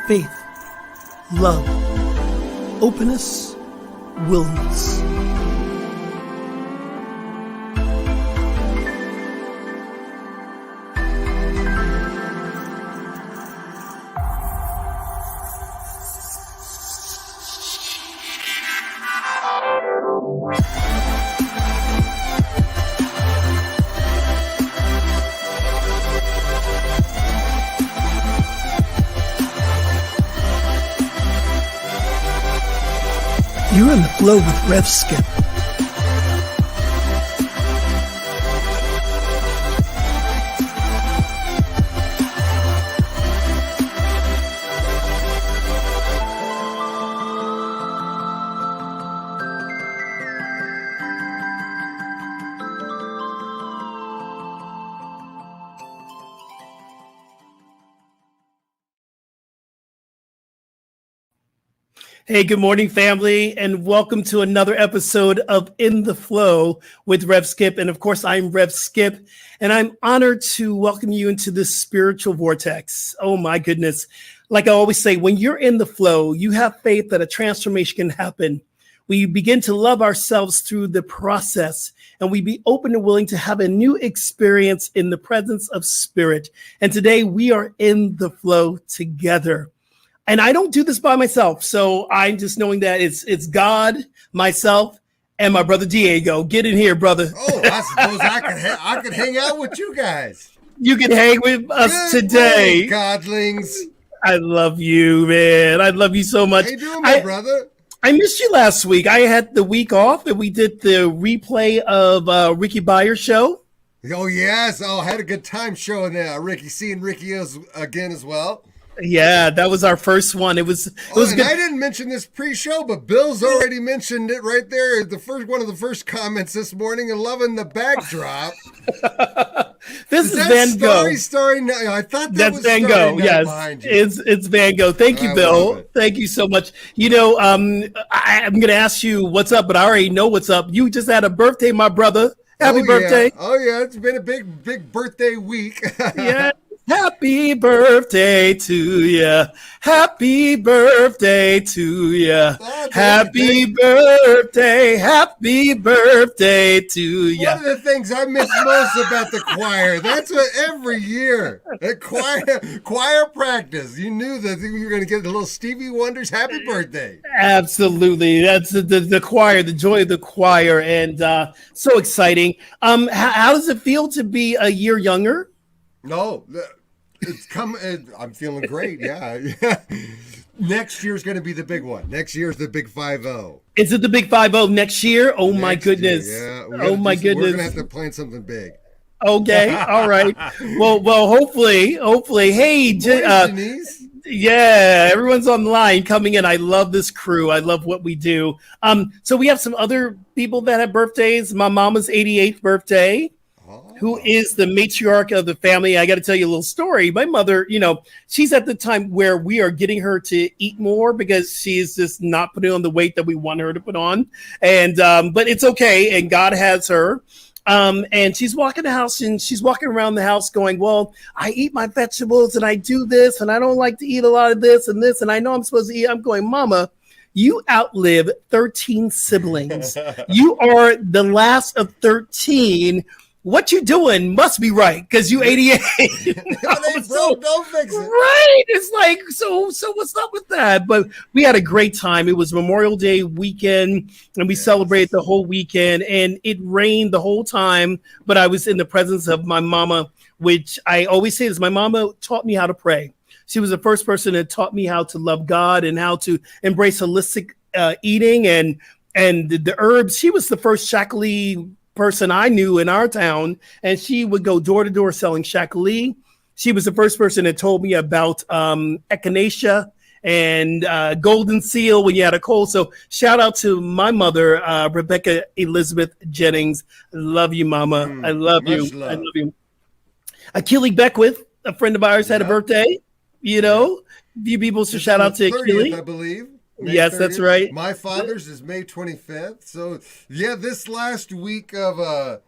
faith, love, openness, willingness. You're in the flow with Rev Skip. Hey, good morning, family, and welcome to another episode of In the Flow with Rev Skip. And of course, I'm Rev Skip, and I'm honored to welcome you into this spiritual vortex. Oh my goodness. Like I always say, when you're in the flow, you have faith that a transformation can happen. We begin to love ourselves through the process, and we be open and willing to have a new experience in the presence of spirit. And today we are in the flow together. And I don't do this by myself, so I'm just knowing that it's God, myself, and my brother Diego. Get in here, brother. Oh, I suppose I could hang out with you guys. You can hang with us today. Morning, godlings. I love you, man. I love you so much. How you doing, my brother? I missed you last week. I had the week off, and we did the replay of Ricky Byers' show. Oh, yes. Oh, I had a good time showing Ricky, seeing Ricky again as well. Yeah, that was our first one. It was good. I didn't mention this pre-show, but Bill's already mentioned it right there. One of the first comments this morning, and loving the backdrop. This is Van Gogh. Starry Night. I thought that's Van Gogh. Yes, it's Van Gogh. Thank you, Bill. Thank you so much. You know, I'm going to ask you what's up, but I already know what's up. You just had a birthday, my brother. Happy birthday! Oh yeah, it's been a big birthday week. Yeah. Happy birthday to ya. Happy birthday to ya. Happy birthday. Happy birthday to ya. One of the things I miss most about the choir, that's what every year, at choir practice, you knew that you were going to get the little Stevie Wonder's happy birthday. Absolutely. That's the choir, the joy of the choir, and so exciting. How does it feel to be a year younger? No, it's coming. I'm feeling great. Yeah. Next year's going to be the big one. Next year's the big 5-0. Is it the big 5-0 next year? Oh, my goodness. Yeah. Oh, my goodness. We're going to have to plan something big. Okay. All right. Well, hopefully. Hey, Denise. Yeah, everyone's on the line coming in. I love this crew. I love what we do. So we have some other people that have birthdays. My mama's 88th birthday. Who is the matriarch of the family. I got to tell you a little story. My mother, she's at the time where we are getting her to eat more because she's just not putting on the weight that we want her to put on. And, but it's okay. And God has her. And she's walking the house and she's walking around the house going, well, I eat my vegetables and I do this and I don't like to eat a lot of this. And I know I'm supposed to eat. I'm going, Mama, you outlive 13 siblings. You are the last of 13. What you doing must be right because you 88. Don't fix it. Right. It's like, so what's up with that? But we had a great time. It was Memorial Day weekend and we celebrated the whole weekend and it rained the whole time. But I was in the presence of my mama, which I always say this. My mama taught me how to pray. She was the first person that taught me how to love God and how to embrace holistic eating and the herbs. She was the first Shaklee person I knew in our town, and she would go door to door selling Shaklee. She was the first person that told me about echinacea and golden seal when you had a cold. So shout out to my mother, Rebecca Elizabeth Jennings. Love you, Mama. I love you. I love you. Achille Beckwith, a friend of ours, had a birthday. A few people, so shout out to Achille. I believe. May yes, 30th. That's right. My father's is May 25th. So, yeah, this last week of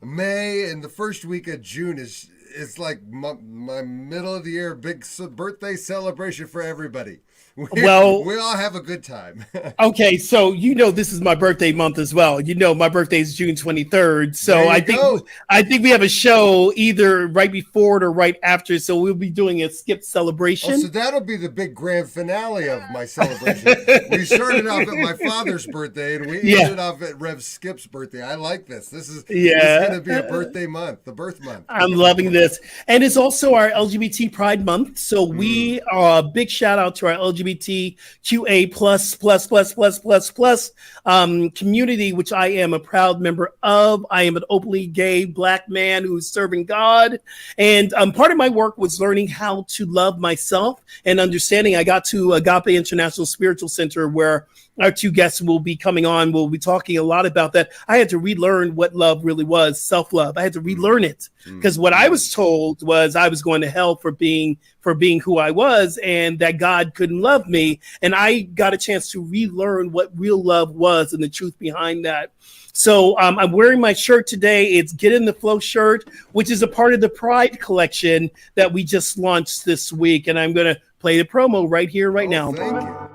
May and the first week of June is it's like my middle of the year big birthday celebration for everybody. We all have a good time. Okay, so this is my birthday month as well. My birthday is June 23rd. So I think we have a show either right before it or right after. So we'll be doing a Skip celebration. Oh, so that'll be the big grand finale of my celebration. We started off at my father's birthday and we ended off at Rev Skip's birthday. I like this. This is going to be a birthday month, the birth month. I'm loving this. And it's also our LGBT Pride Month. So we are a big shout out to our LGBTQA plus community, which I am a proud member of. I am an openly gay Black man who's serving God. And part of my work was learning how to love myself and understanding. I got to Agape International Spiritual Center, where our two guests will be coming on. We'll be talking a lot about that. I had to relearn what love really was, self-love. I had to relearn it because what I was told was I was going to hell for being who I was and that God couldn't love me. And I got a chance to relearn what real love was and the truth behind that. So I'm wearing my shirt today. It's Get in the Flow shirt, which is a part of the Pride collection that we just launched this week. And I'm going to play the promo right here, right now. Thank you.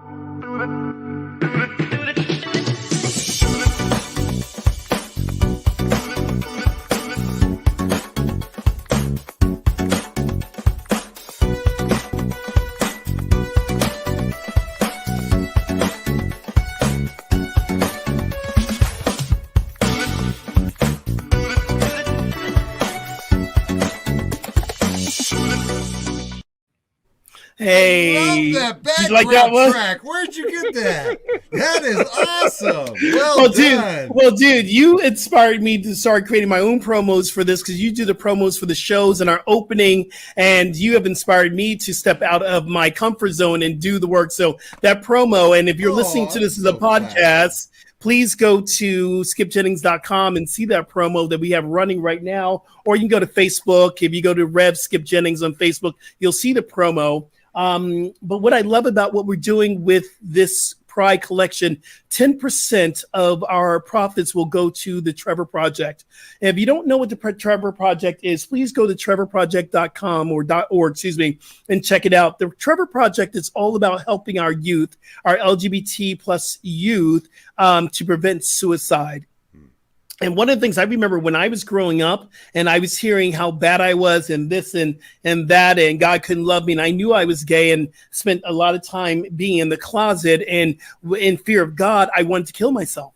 Hey, I love that background like that one? track. Where'd you get that? That is awesome. Well done. Dude, you inspired me to start creating my own promos for this because you do the promos for the shows and our opening, and you have inspired me to step out of my comfort zone and do the work. So that promo, and if you're listening to this as a podcast, please go to skipjennings.com and see that promo that we have running right now. Or you can go to Facebook. If you go to Rev Skip Jennings on Facebook, you'll see the promo. But what I love about what we're doing with this Pride collection, 10% of our profits will go to the Trevor Project. And if you don't know what the Trevor Project is, please go to trevorproject.com or .org, and check it out. The Trevor Project is all about helping our youth, our LGBT plus youth, to prevent suicide. And one of the things I remember when I was growing up and I was hearing how bad I was and this and that, and God couldn't love me. And I knew I was gay and spent a lot of time being in the closet, and in fear of God, I wanted to kill myself.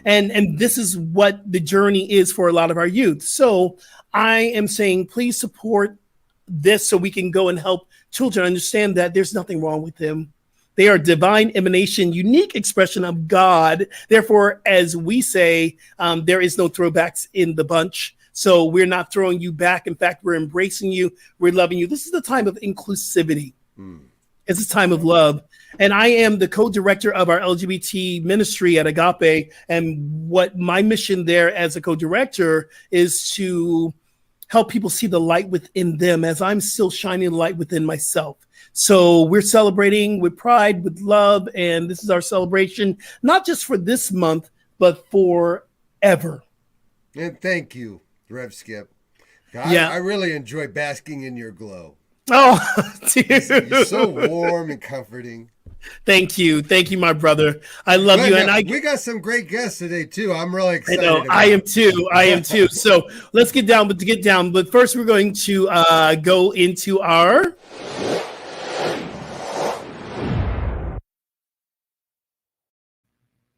And this is what the journey is for a lot of our youth. So I am saying, please support this so we can go and help children understand that there's nothing wrong with them. They are divine emanation, unique expression of God. Therefore, as we say, there is no throwbacks in the bunch. So we're not throwing you back. In fact, we're embracing you. We're loving you. This is the time of inclusivity. It's a time of love. And I am the co-director of our LGBT ministry at Agape. And what my mission there as a co-director is to help people see the light within them as I'm still shining the light within myself. So we're celebrating with pride, with love, and this is our celebration, not just for this month, but forever. And thank you, Rev Skip. I really enjoy basking in your glow. Oh, dude. You're so warm and comforting. Thank you, my brother. I love you, we got some great guests today too. I'm really excited. I am too. So let's get down. But first, we're going to go into our.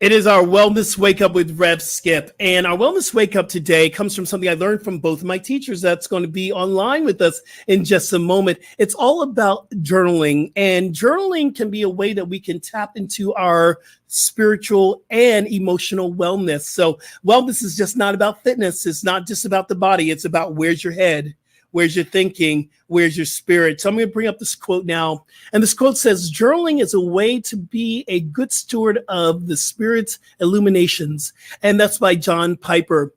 It is our Wellness Wake Up with Rev Skip. And our Wellness Wake Up today comes from something I learned from both of my teachers that's going to be online with us in just a moment. It's all about journaling. And journaling can be a way that we can tap into our spiritual and emotional wellness. So wellness is just not about fitness. It's not just about the body. It's about where's your head? Where's your thinking? Where's your spirit? So I'm going to bring up this quote now. And this quote says, journaling is a way to be a good steward of the spirit's illuminations. And that's by John Piper.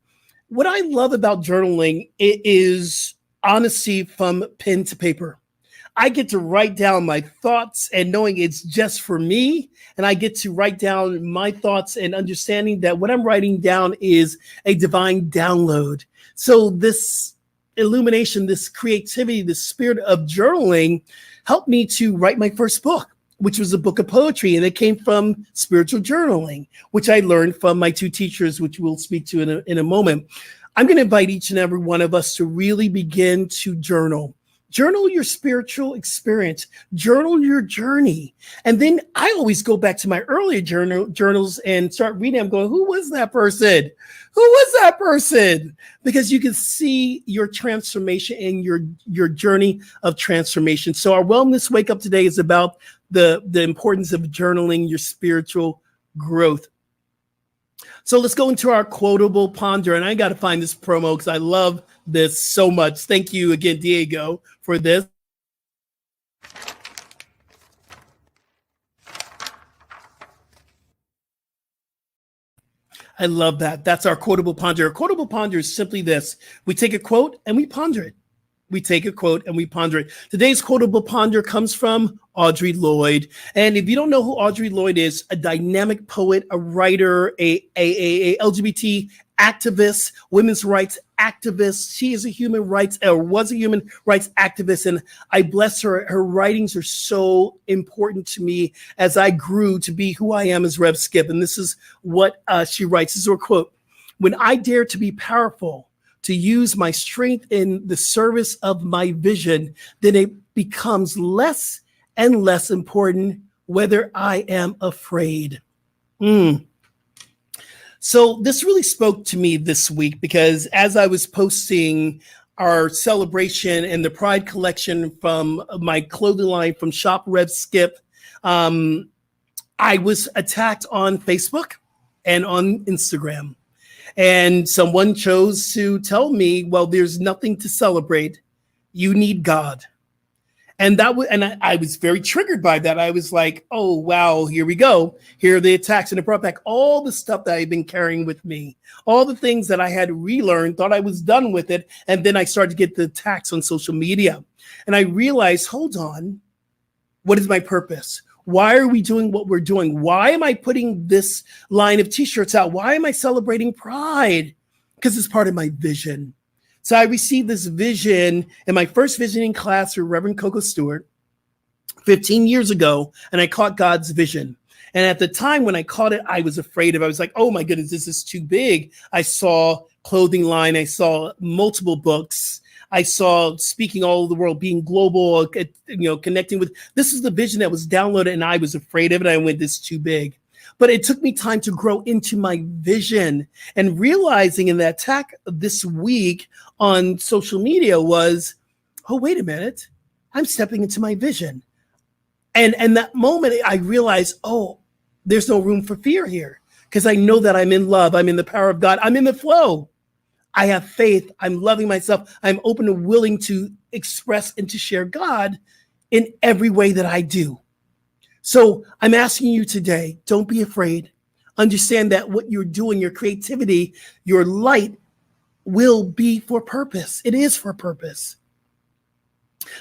What I love about journaling, it is honesty from pen to paper. I get to write down my thoughts and knowing it's just for me. And I get to write down my thoughts and understanding that what I'm writing down is a divine download. So this illumination, this creativity, this spirit of journaling helped me to write my first book, which was a book of poetry. And it came from spiritual journaling, which I learned from my two teachers, which we'll speak to in a moment. I'm going to invite each and every one of us to really begin to journal. Journal your spiritual experience, journal your journey. And then I always go back to my earlier journals and start reading. I'm going, who was that person? Who was that person? Because you can see your transformation and your journey of transformation. So our Wellness Wake Up today is about the importance of journaling your spiritual growth. So let's go into our quotable ponder. And I got to find this promo because I love this so much. Thank you again, Diego, for this. I love that. That's our quotable ponder. A quotable ponder is simply this. We take a quote and we ponder it. We take a quote and we ponder it. Today's quotable ponder comes from Audre Lorde. And if you don't know who Audre Lorde is, a dynamic poet, a writer, a LGBT activist, women's rights activist. She is a human rights, or was a human rights activist. And I bless her. Her writings are so important to me as I grew to be who I am as Rev Skip. And this is what she writes. This is her quote. When I dare to be powerful, to use my strength in the service of my vision, then it becomes less and less important whether I am afraid. So this really spoke to me this week because as I was posting our celebration and the Pride collection from my clothing line from Shop Rev Skip, I was attacked on Facebook and on Instagram. And someone chose to tell me, well, there's nothing to celebrate. You need God. And I was very triggered by that. I was like, oh, wow, here we go. Here are the attacks. And it brought back all the stuff that I've been carrying with me, all the things that I had relearned, thought I was done with it. And then I started to get the attacks on social media. And I realized, hold on, what is my purpose? Why are we doing what we're doing? Why am I putting this line of t-shirts out? Why am I celebrating Pride? Because it's part of my vision. So I received this vision in my first visioning class through Reverend Coco Stewart 15 years ago, and I caught God's vision. And at the time when I caught it, I was afraid of it. I was like, oh my goodness, this is too big. I saw clothing line. I saw multiple books. I saw speaking all over the world, being global, connecting with. This is the vision that was downloaded, and I was afraid of it. I went, this is too big. But it took me time to grow into my vision, and realizing in that attack this week on social media was, oh, wait a minute, I'm stepping into my vision. And that moment I realized, oh, there's no room for fear here because I know that I'm in love. I'm in the power of God. I'm in the flow. I have faith. I'm loving myself. I'm open and willing to express and to share God in every way that I do. So I'm asking you today, don't be afraid. Understand that what you're doing, your creativity, your light will be for purpose. It is for purpose.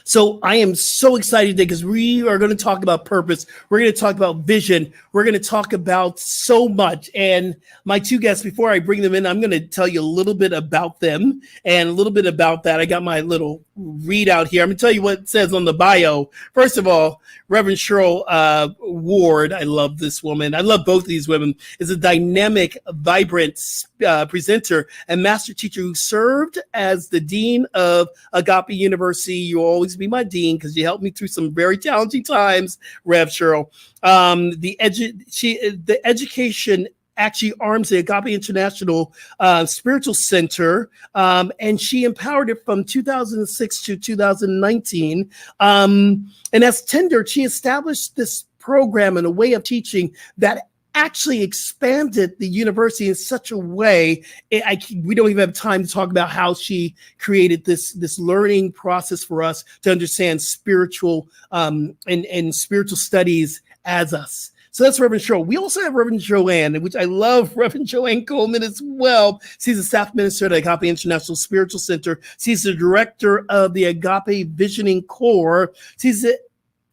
So I am so excited today because we are going to talk about purpose. We're going to talk about vision. We're going to talk about so much. And my two guests, before I bring them in, I'm going to tell you a little bit about them and a little bit about that. I got my little readout here. I'm going to tell you what it says on the bio. First of all, Reverend Cheryl Ward, I love this woman. I love both of these women, is a dynamic, vibrant presenter and master teacher who served as the dean of Agape University. You'll always be my dean because you helped me through some very challenging times, Rev Cheryl. The education actually arms the Agape International Spiritual Center, and she empowered it from 2006 to 2019. And as tender, she established this program and a way of teaching that actually expanded the university in such a way. We don't even have time to talk about how she created this learning process for us to understand spiritual and spiritual studies as us. So that's Reverend Cheryl. We also have Reverend Joanne, which I love, Reverend Joanne Coleman as well. She's a staff minister at Agape International Spiritual Center. She's the director of the Agape Visioning Corps. She's a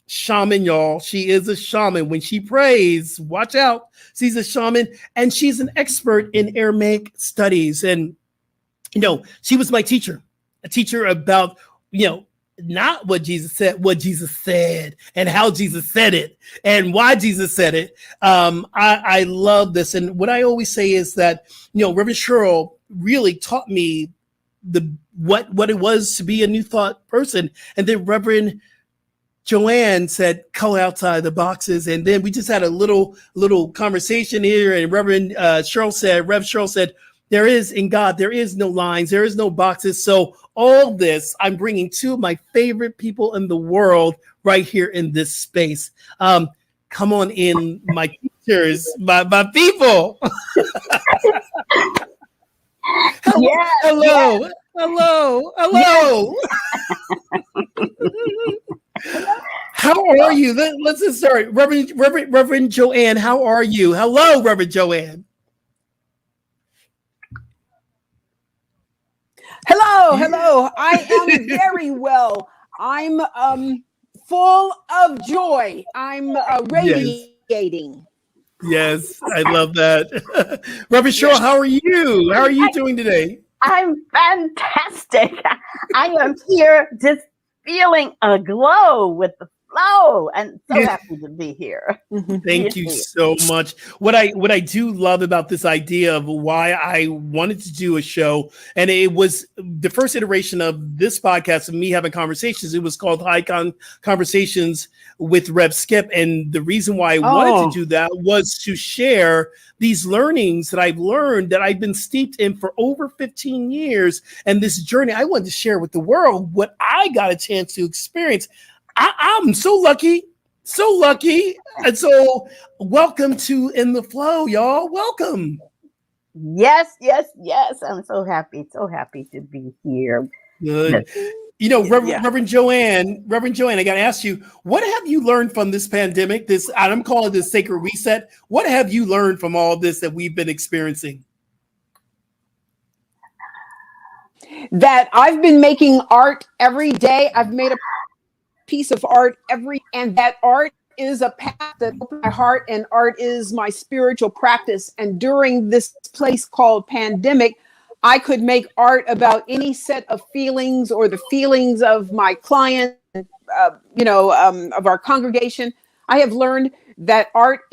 shaman, y'all. She is a shaman. When she prays, watch out. She's a shaman, and she's an expert in Aramaic studies. And, she was my teacher. teach her about, not what Jesus said and how Jesus said it and why Jesus said it. I love this. And what I always say is that, Reverend Cheryl really taught me what it was to be a New Thought person. And then Reverend Joanne said, color outside the boxes. And then we just had a little conversation here. And Rev Cheryl said, there is in God, there is no lines, there is no boxes. So all this, I'm bringing two of my favorite people in the world right here in this space. Come on in, my teachers, my people. Hello. How are you? Let's just start. Reverend Joanne, how are you? Hello, Reverend Joanne. Hello. I am very well. I'm full of joy. I'm radiating. Yes, I love that. Reverend Cheryl, how are you? How are you doing today? I'm fantastic. I am here just feeling a glow with the flow, and so happy to be here. Thank you so much. What I do love about this idea of why I wanted to do a show, and it was the first iteration of this podcast of me having conversations. It was called Conversations with Rev Skip, and the reason why I wanted to do that was to share these learnings that I've learned that I've been steeped in for over 15 years, and this journey I wanted to share with the world what I got a chance to experience. I'm so lucky. And so welcome to In the Flow, y'all. Welcome. Yes. I'm so happy to be here. Good. Reverend Joanne, I got to ask you, what have you learned from this pandemic? I'm calling this sacred reset. What have you learned from all this that we've been experiencing? That I've been making art every day. I've made a piece of art and that art is a path that opens my heart, and art is my spiritual practice. And during this place called pandemic, I could make art about any set of feelings or the feelings of my client, of our congregation. I have learned that art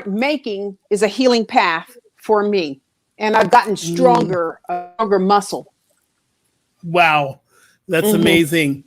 making is a healing path for me, and I've gotten stronger muscle. Wow, that's amazing.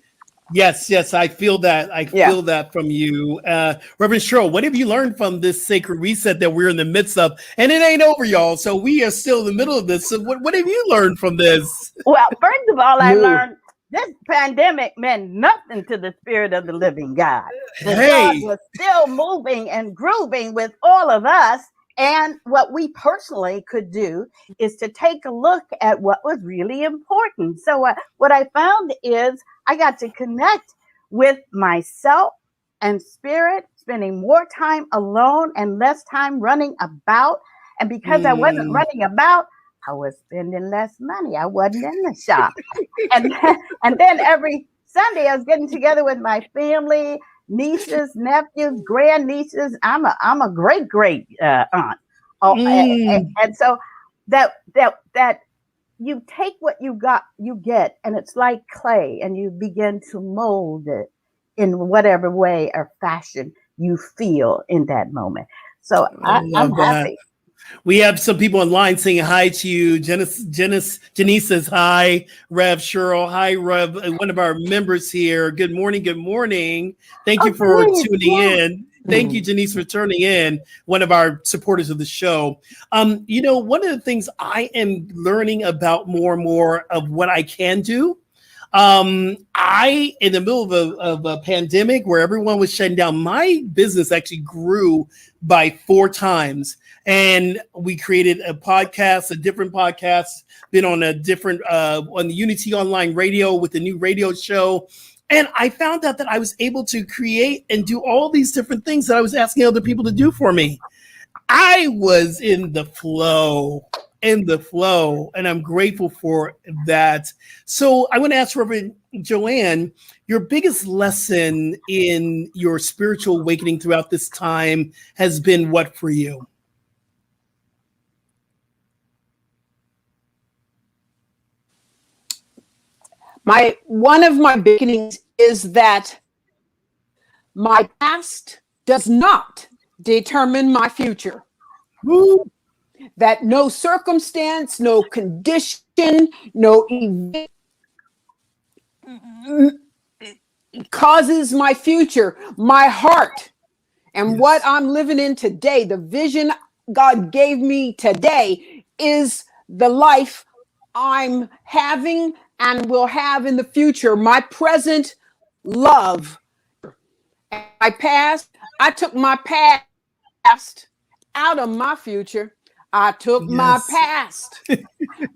Yes, I feel that. I feel that from you. Reverend Cheryl, what have you learned from this sacred reset that we're in the midst of? And it ain't over, y'all. So we are still in the middle of this. So what have you learned from this? Well, first of all, I learned this pandemic meant nothing to the Spirit of the living God. God was still moving and grooving with all of us. And what we personally could do is to take a look at what was really important. So what I found is I got to connect with myself and spirit, spending more time alone and less time running about. And because I wasn't running about, I was spending less money. I wasn't in the shop. and then every Sunday I was getting together with my family, nieces, nephews, grandnieces. I'm a great aunt. And so that you take what you get, and it's like clay, and you begin to mold it in whatever way or fashion you feel in that moment. So I'm happy. We have some people online saying hi to you. Janice says hi. Rev Cheryl, hi Rev, one of our members here. Good morning. Thank you for tuning in. Thank you, Janice, for turning in, one of our supporters of the show. One of the things I am learning about more and more of what I can do. I, in the middle of a pandemic where everyone was shutting down, my business actually grew by 4 times. And we created a different podcast, been on on the Unity Online Radio with the new radio show. And I found out that I was able to create and do all these different things that I was asking other people to do for me. I was in the flow, and I'm grateful for that. So I want to ask Reverend Joanne, your biggest lesson in your spiritual awakening throughout this time has been what for you? one of my beginnings is that my past does not determine my future. Woo. That no circumstance, no condition, no event causes my future. My heart and what I'm living in today, the vision God gave me today, is the life I'm having and will have in the future. My present love. My past, I took my past out of my future. I took my past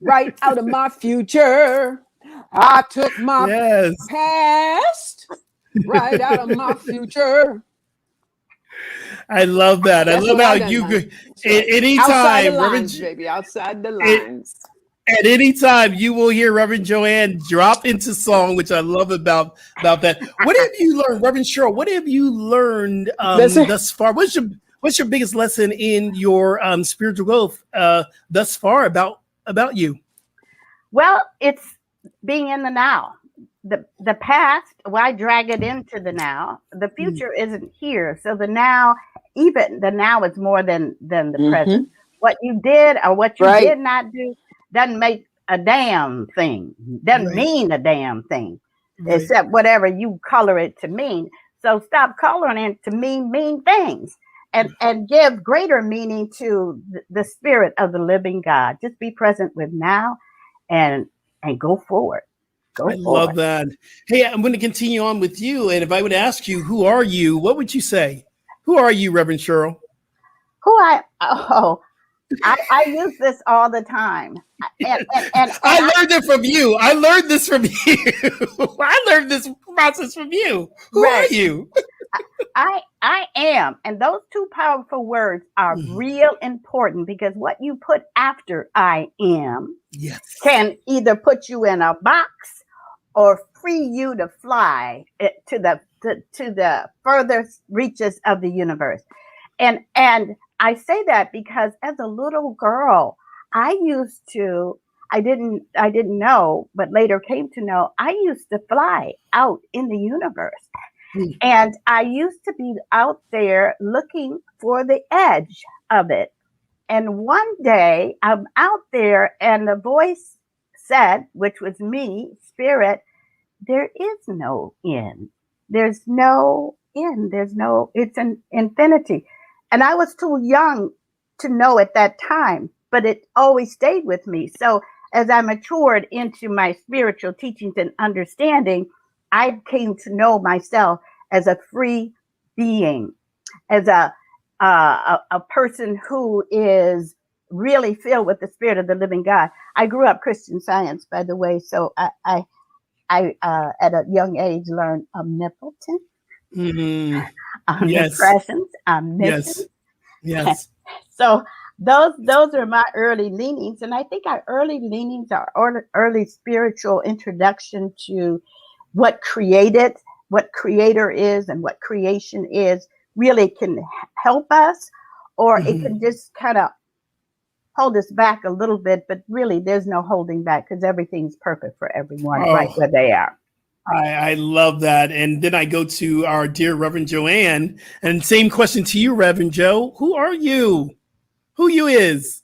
right out of my future. I took my past right out of my future. I love that. I love how you could outside the anytime, lines, baby, outside the lines. At any time, you will hear Reverend Joanne drop into song, which I love about that. What have you learned, Reverend Cheryl? What have you learned thus far? What's your biggest lesson in your spiritual growth thus far about you? Well, it's being in the now. The past, why drag it into the now? The future isn't here, so the now, even the now, is more than the present. What you did or what you did not do doesn't make a damn thing. Doesn't mean a damn thing, except whatever you color it to mean. So stop coloring it to mean things, and give greater meaning to the spirit of the living God. Just be present with now, and go forward. I love that. Hey, I'm going to continue on with you, and if I would ask you, who are you? What would you say? Who are you, Reverend Cheryl? I use this all the time. And I learned it from you. I learned this from you. I learned this process from you. Who are you? I am. And those two powerful words are real important, because what you put after I am can either put you in a box or free you to fly to the furthest reaches of the universe. And I say that because as a little girl, I didn't know, but later came to know, I used to fly out in the universe. And I used to be out there looking for the edge of it. And one day I'm out there and the voice said, which was me, Spirit, there is no end. There's no end. It's an infinity. And I was too young to know at that time, but it always stayed with me. So as I matured into my spiritual teachings and understanding, I came to know myself as a free being, as a person who is really filled with the spirit of the living God. I grew up Christian Science, by the way, so I at a young age learned omnipotent, omnipresence, omniscience. Yes. So those are my early leanings, and I think our early leanings, our early spiritual introduction to what created, what creator is, and what creation is, really can help us, or it can just kind of hold us back a little bit, but really there's no holding back, because everything's perfect for everyone right where they are. I love that. And then I go to our dear Reverend Joanne, and same question to you, Reverend Joe. Who are you? Who you is?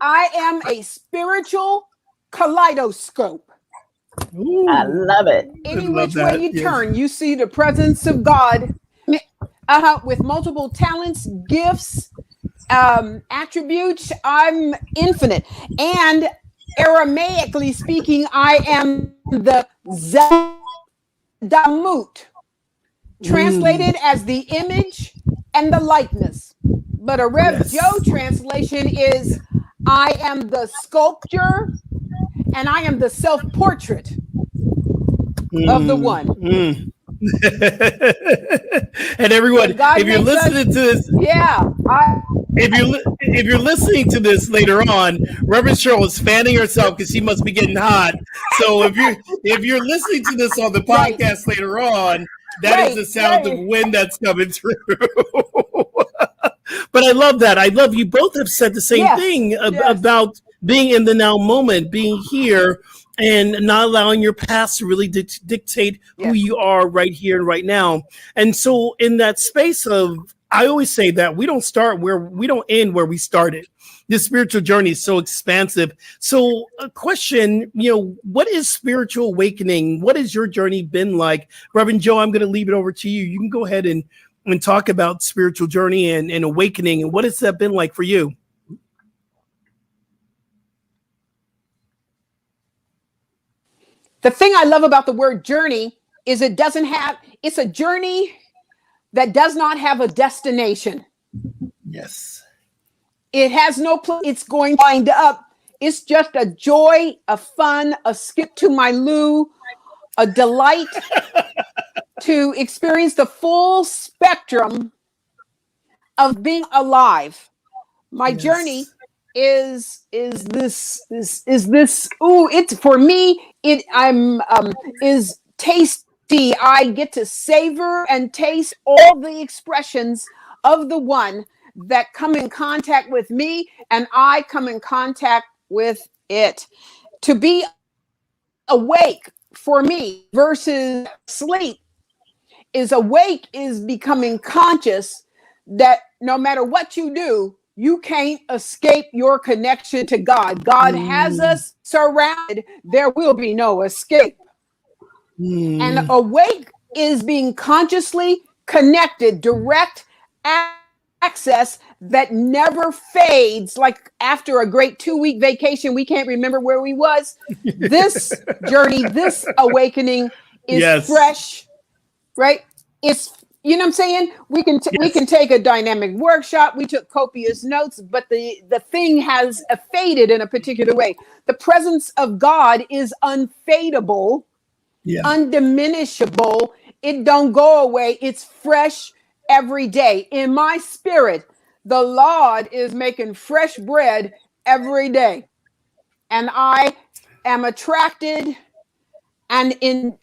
I am a spiritual kaleidoscope. Ooh, I love it. Any which way you turn, you see the presence of God with multiple talents, gifts, attributes. I'm infinite. And Aramaically speaking, I am the Zadamut, translated as the image and the likeness. But a Rev Joe translation is I am the sculpture and I am the self-portrait of the one. And everyone, if you're listening to this, if you're listening to this later on, Reverend Cheryl is fanning herself because she must be getting hot. So if you're listening to this on the podcast later on, that is the sound of wind that's coming through. But I love that. I love you both have said the same thing about being in the now moment, being here, and not allowing your past to really dictate who you are right here and right now. And so in that space of, I always say that we don't end where we started. This spiritual journey is so expansive. So a question, what is spiritual awakening? What has your journey been like? Reverend Joe, I'm going to leave it over to you. You can go ahead and talk about spiritual journey and awakening, and what has that been like for you? The thing I love about the word journey is it's a journey that does not have a destination. Yes. It has no place it's going to wind up. It's just a joy, a fun, a skip to my loo, a delight to experience the full spectrum of being alive. My journey is tasty. I get to savor and taste all the expressions of the one that come in contact with me, and I come in contact with it. To be awake for me versus sleep is becoming conscious that no matter what you do, you can't escape your connection to God. God has us surrounded. There will be no escape. And awake is being consciously connected, direct access that never fades. Like after a great 2-week vacation, we can't remember where we was. This journey, this awakening is fresh, right? It's, you know what I'm saying? We can take a dynamic workshop. We took copious notes, but the thing has faded in a particular way. The presence of God is unfadable, undiminishable. It don't go away. It's fresh every day. In my spirit, the Lord is making fresh bread every day. And I am attracted and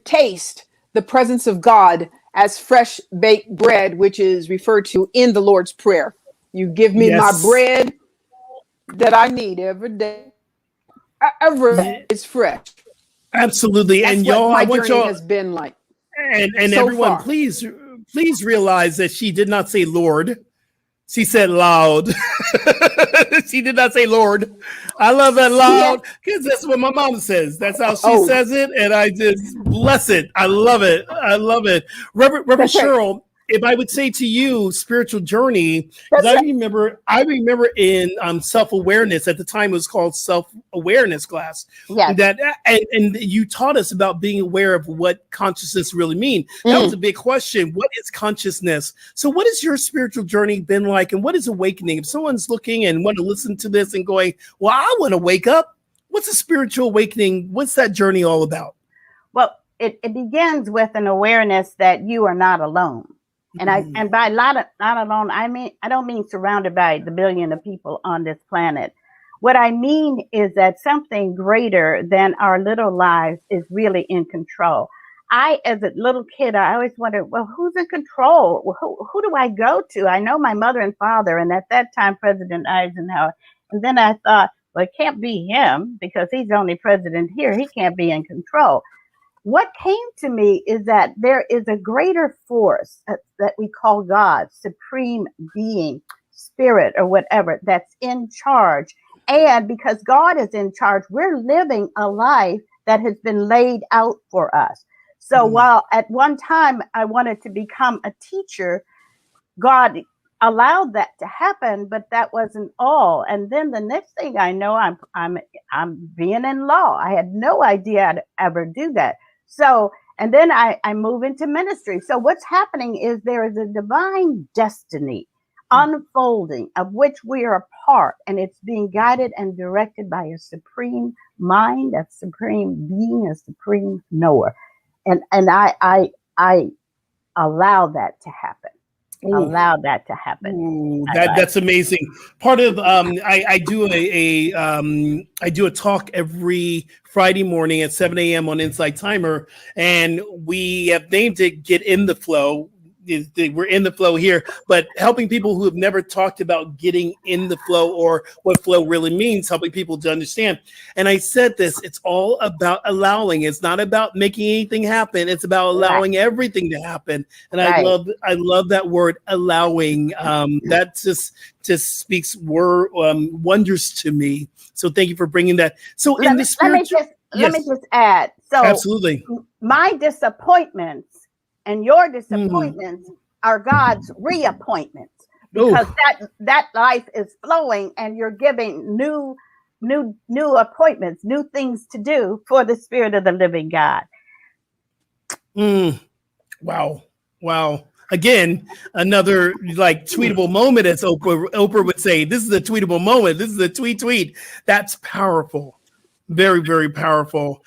taste the presence of God as fresh baked bread, which is referred to in the Lord's Prayer. You give me my bread that I need every day. Every day is fresh. Absolutely. That's and what y'all, my I want journey y'all has been like. And so everyone, far. please realize that she did not say Lord. She said loud. She did not say Lord. I love that loud because that's what my mom says. That's how she says it. And I just bless it. I love it. I love it. Reverend Cheryl, if I would say to you, spiritual journey, because I remember in self-awareness, at the time it was called self-awareness class. Yes. And you taught us about being aware of what consciousness really means. That was a big question. What is consciousness? So what has your spiritual journey been like, and what is awakening? If someone's looking and want to listen to this and going, well, I want to wake up, what's a spiritual awakening? What's that journey all about? Well, it begins with an awareness that you are not alone. And by not alone, I don't mean surrounded by the billion of people on this planet. What I mean is that something greater than our little lives is really in control. As a little kid, I always wondered, well, who's in control? Who do I go to? I know my mother and father, and at that time, President Eisenhower. And then I thought, well, it can't be him because he's only president here. He can't be in control. What came to me is that there is a greater force that we call God, supreme being, spirit, or whatever, that's in charge. And because God is in charge, we're living a life that has been laid out for us. So while at one time I wanted to become a teacher, God allowed that to happen, but that wasn't all. And then the next thing I know, I'm being in law. I had no idea I'd ever do that. So, and then I move into ministry. So what's happening is there is a divine destiny unfolding of which we are a part, and it's being guided and directed by a supreme mind, a supreme being, a supreme knower. And I allow that to happen. Allow that to happen. That's amazing. Part of I do a talk every Friday morning at 7 a.m. on Insight Timer, and we have named it "Get in the Flow." we're in the flow here, but helping people who have never talked about getting in the flow or what flow really means, helping people to understand. And I said this, it's all about allowing. It's not about making anything happen. It's about allowing everything to happen. And I love that word, allowing. That just speaks wonders to me. So thank you for bringing that. So let me just add. So absolutely, my disappointments and your disappointments are God's reappointments, because that life is flowing and you're giving new appointments, new things to do for the Spirit of the living God. Wow. Again, another like tweetable moment, as Oprah would say. This is a tweetable moment. This is a tweet. That's powerful. Very, very powerful.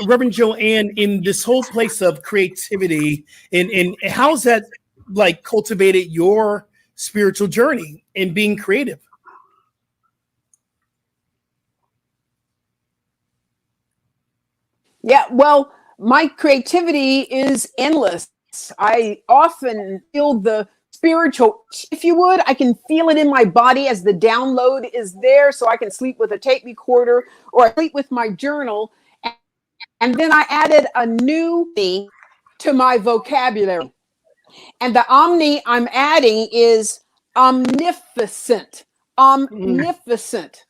Reverend Joanne, in this whole place of creativity, and how's that like cultivated your spiritual journey in being creative? Yeah, well, my creativity is endless. I often feel the spiritual, if you would, I can feel it in my body as the download is there. So I can sleep with a tape recorder or I sleep with my journal. And then I added a new thing to my vocabulary. And the omni I'm adding is omnificent. Omnificent.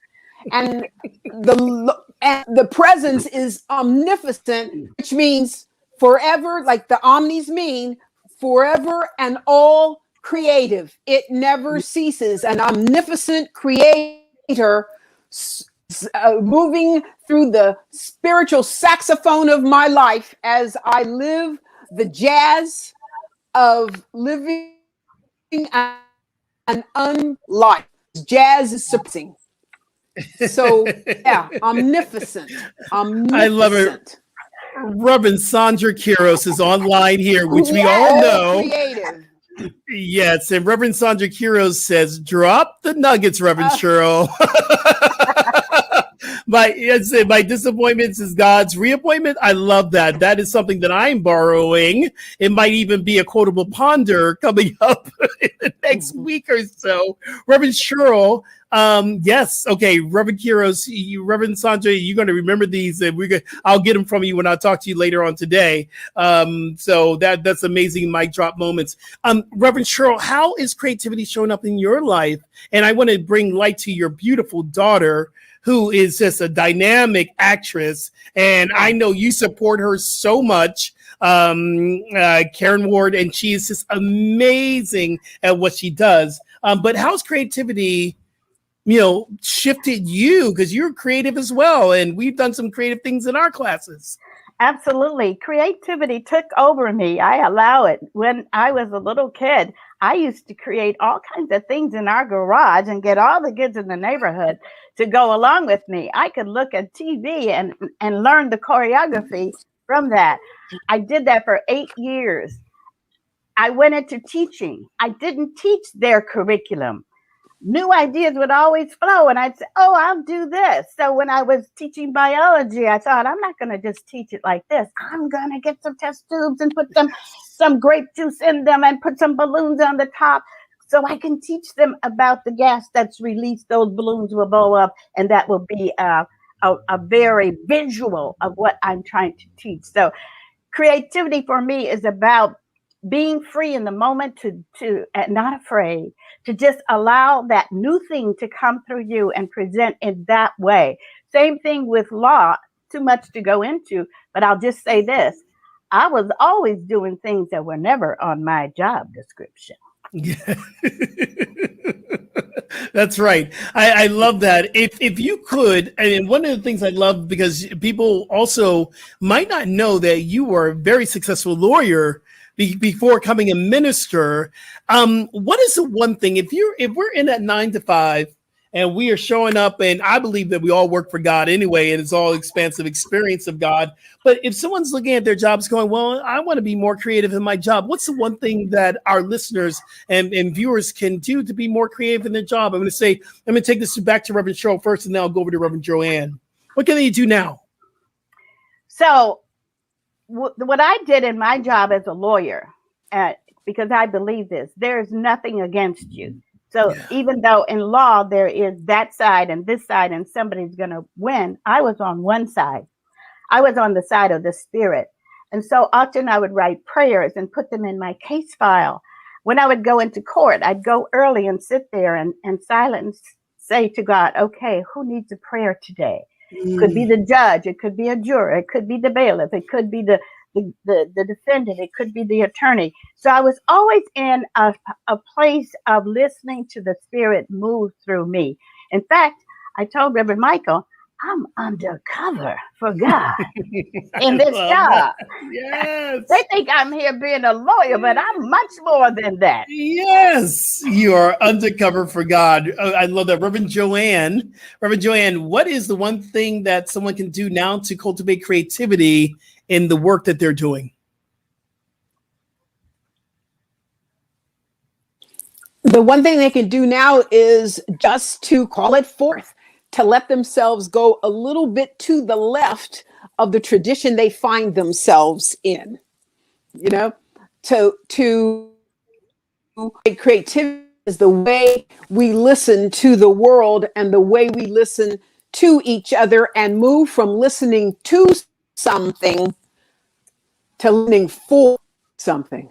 And the presence is omnificent, which means forever, like the omnis mean forever and all creative. It never ceases. An omnificent creator moving through the spiritual saxophone of my life as I live the jazz of living an unlife. Jazz is something. So yeah, omnificent. I love it. Reverend Sandra Quiros is online here, which we all know. Creative. Yes, and Reverend Sandra Quiros says, "Drop the nuggets, Reverend Cheryl." My disappointments is God's reappointment. I love that. That is something that I'm borrowing. It might even be a quotable ponder coming up in the next week or so. Reverend Cheryl, yes, okay, Reverend Quiros, Reverend Sandra, you're going to remember these, and I'll get them from you when I talk to you later on today. So that's amazing mic drop moments. Reverend Cheryl, how is creativity showing up in your life? And I want to bring light to your beautiful daughter, who is just a dynamic actress, and I know you support her so much, Karen Ward, and she is just amazing at what she does. But how's creativity, shifted you? Because you're creative as well, and we've done some creative things in our classes. Absolutely. Creativity took over me. I allow it. When I was a little kid, I used to create all kinds of things in our garage and get all the kids in the neighborhood to go along with me. I could look at TV and learn the choreography from that. I did that for 8 years. I went into teaching. I didn't teach their curriculum. New ideas would always flow, and I'd say, oh, I'll do this. So when I was teaching biology, I thought, I'm not going to just teach it like this. I'm going to get some test tubes and put some grape juice in them and put some balloons on the top so I can teach them about the gas that's released. Those balloons will blow up, and that will be a very visual of what I'm trying to teach. So creativity for me is about being free in the moment, to not afraid, to just allow that new thing to come through you and present in that way. Same thing with law, too much to go into, but I'll just say this. I was always doing things that were never on my job description. Yeah. That's right. I love that. If you could, and one of the things I love, because people also might not know that you were a very successful lawyer before becoming a minister. What is the one thing, if we're in that 9 to 5 and we are showing up, and I believe that we all work for God anyway, and it's all expansive experience of God. But if someone's looking at their jobs going, well, I want to be more creative in my job, what's the one thing that our listeners and viewers can do to be more creative in their job? I'm going to take this back to Reverend Cheryl first, and then I'll go over to Reverend Joanne. What can they do now? So what I did in my job as a lawyer, because I believe this. There is nothing against you. So even though in law there is that side and this side and somebody's going to win, I was on one side. I was on the side of the spirit. And so often I would write prayers and put them in my case file. When I would go into court, I'd go early and sit there and silence, say to God, okay, who needs a prayer today? It could be the judge. It could be a juror. It could be the bailiff. It could be the defendant. It could be the attorney. So I was always in a place of listening to the spirit move through me. In fact, I told Reverend Michael, I'm undercover for God in this job. Yes. They think I'm here being a lawyer, but I'm much more than that. Yes, you are undercover for God. I love that. Reverend Joanne, what is the one thing that someone can do now to cultivate creativity in the work that they're doing? The one thing they can do now is just to call it forth, to let themselves go a little bit to the left of the tradition they find themselves in, you know, to creativity is the way we listen to the world and the way we listen to each other, and move from listening to something to listening for something,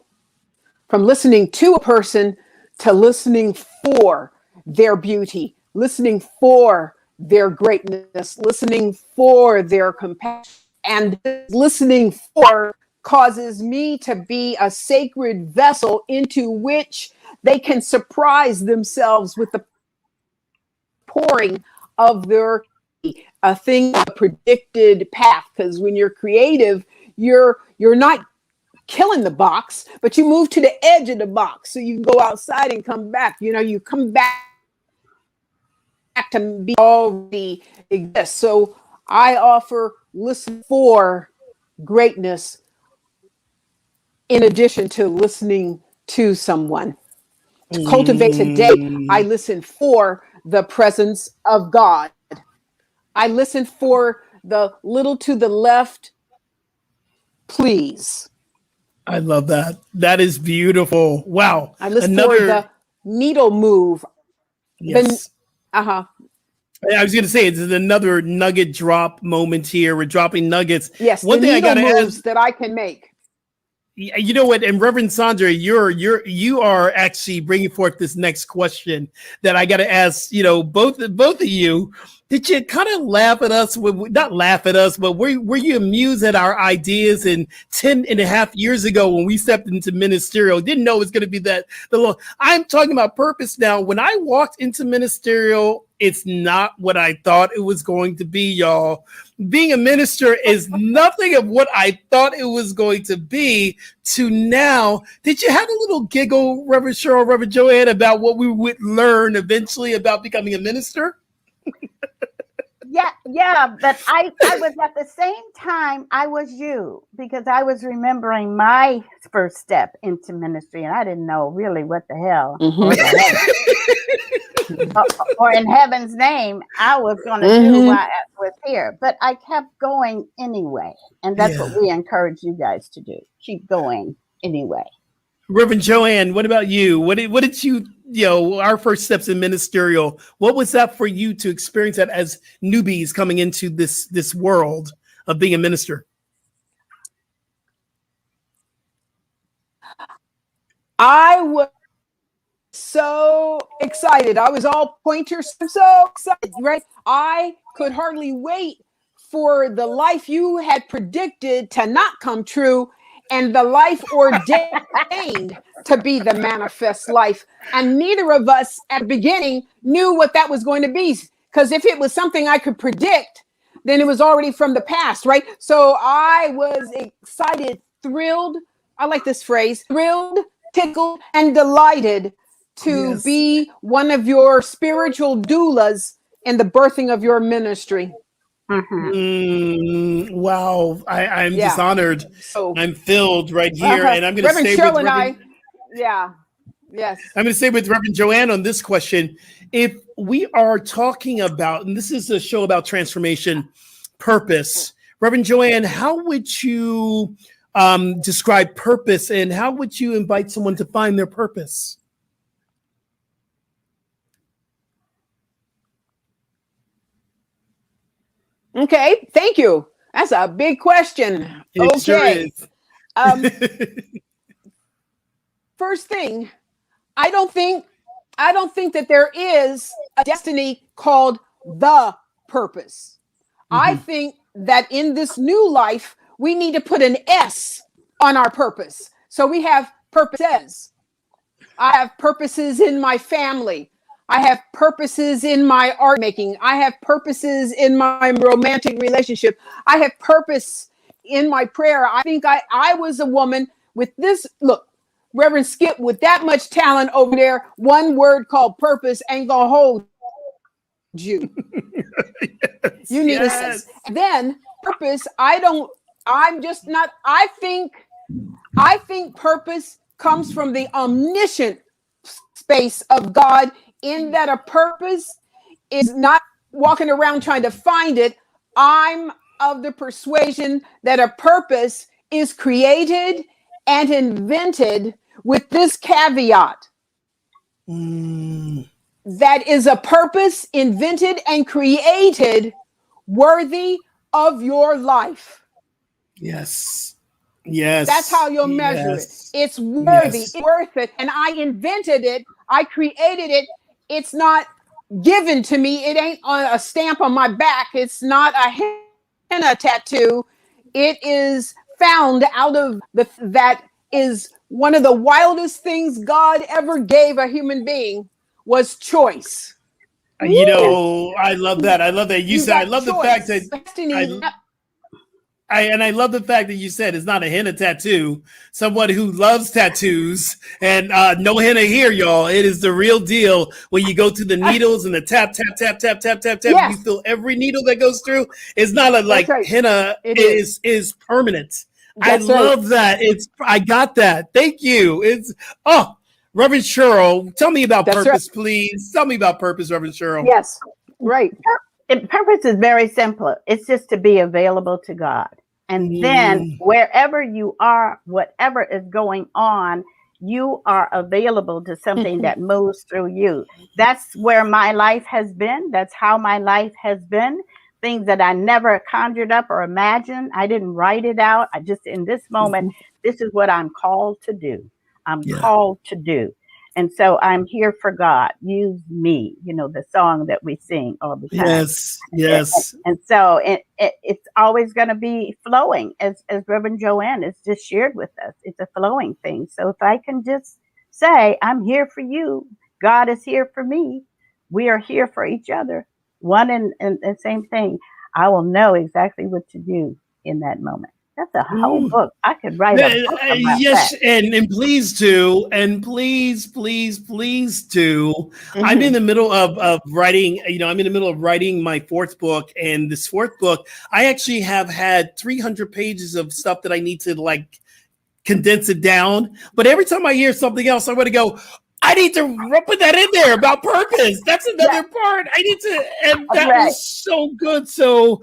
from listening to a person to listening for their beauty, listening for their greatness, listening for their compassion, and listening for causes me to be a sacred vessel into which they can surprise themselves with the pouring of their a thing, a predicted path. Because when you're creative, you're not killing the box, but you move to the edge of the box so you can go outside and come back. You know, you come back to be already exist. So I offer listen for greatness in addition to listening to someone. To cultivate today, I listen for the presence of God. I listen for the little to the left, please. I love that. That is beautiful. Wow. I listen for the needle move. Yes. I was going to say, it's another nugget drop moment here. We're dropping nuggets. Yes. One thing I got to ask that I can make. You know what? And Reverend Sandra, you are actually bringing forth this next question that I got to ask. You know, both of you. Did you kind of laugh at us? Not laugh at us, but were you amused at our ideas in 10 and a half years ago when we stepped into ministerial? Didn't know it was going to be the long. I'm talking about purpose now. When I walked into ministerial, it's not what I thought it was going to be, y'all. Being a minister is nothing of what I thought it was going to be to now. Did you have a little giggle, Reverend Cheryl, Reverend Joanne, about what we would learn eventually about becoming a minister? Yeah, but I was at the same time, I was you, because I was remembering my first step into ministry, and I didn't know really what the hell, or in heaven's name, I was going to do why I was here. But I kept going anyway, and that's what we encourage you guys to do. Keep going anyway. Reverend Joanne, what about you? What did you, our first steps in ministerial, what was that for you to experience that as newbies coming into this world of being a minister? I was so excited. I was all pointers. So excited, right? I could hardly wait for the life you had predicted to not come true, and the life ordained to be the manifest life. And neither of us at the beginning knew what that was going to be. Because if it was something I could predict, then it was already from the past, right? So I was excited, thrilled. I like this phrase, thrilled, tickled, and delighted to be one of your spiritual doulas in the birthing of your ministry. Wow, I'm dishonored. So, I'm filled right here, and I'm going to say Cheryl and I. Yes. I'm going to say with Reverend Joanne on this question, if we are talking about, and this is a show about transformation, purpose, Reverend Joanne, how would you describe purpose, and how would you invite someone to find their purpose? Okay, thank you. That's a big question. It sure Okay. is. First thing, I don't think that there is a destiny called the purpose. I think that in this new life, we need to put an S on our purpose. So we have purposes. I have purposes in my family. I have purposes in my art making. I have purposes in my romantic relationship. I have purpose in my prayer. I think I was a woman with this, look, Reverend Skip, with that much talent over there, one word called purpose ain't gonna hold you. Yes, You need yes. a then purpose. I think purpose comes from the omniscient space of God, in that a purpose is not walking around trying to find it. I'm of the persuasion that a purpose is created and invented with this caveat. That is a purpose invented and created worthy of your life. Yes. Yes. That's how you'll measure it. It's worthy, it's worth it. And I invented it. I created it. It's not given to me. It ain't a stamp on my back. It's not a henna tattoo. It is found out of that is one of the wildest things God ever gave a human being was choice. You know, I love that. I love that. You said, I love choice. The fact that I love the fact that you said it's not a henna tattoo. Someone who loves tattoos, and no henna here, y'all. It is the real deal. When you go to the needles and the tap, tap, tap, tap, tap, tap, tap, Yes. you feel every needle that goes through. It's not a like right. henna is permanent. That's I love that. I got that. Thank you. Reverend Cheryl, tell me about purpose, please. Tell me about purpose, Reverend Cheryl. Yes, right. Purpose is very simple. It's just to be available to God. And then wherever you are, whatever is going on, you are available to something that moves through you. That's where my life has been. That's how my life has been. Things that I never conjured up or imagined. I didn't write it out. I just, in this moment, this is what I'm called to do. I'm called to do. And so I'm here for God. Use me, the song that we sing all the time. Yes, yes. And so it's always going to be flowing, as Reverend Joanne has just shared with us. It's a flowing thing. So if I can just say, I'm here for you. God is here for me. We are here for each other. One and the same thing. I will know exactly what to do in that moment. That's a whole book. I could write a book about that. And please do, and please do. I'm in the middle of writing. I'm in the middle of writing my fourth book, and this fourth book, I actually have had 300 pages of stuff that I need to like condense it down. But every time I hear something else, I'm going to go, I need to put that in there about purpose. That's another part. I need to, and that was so good. So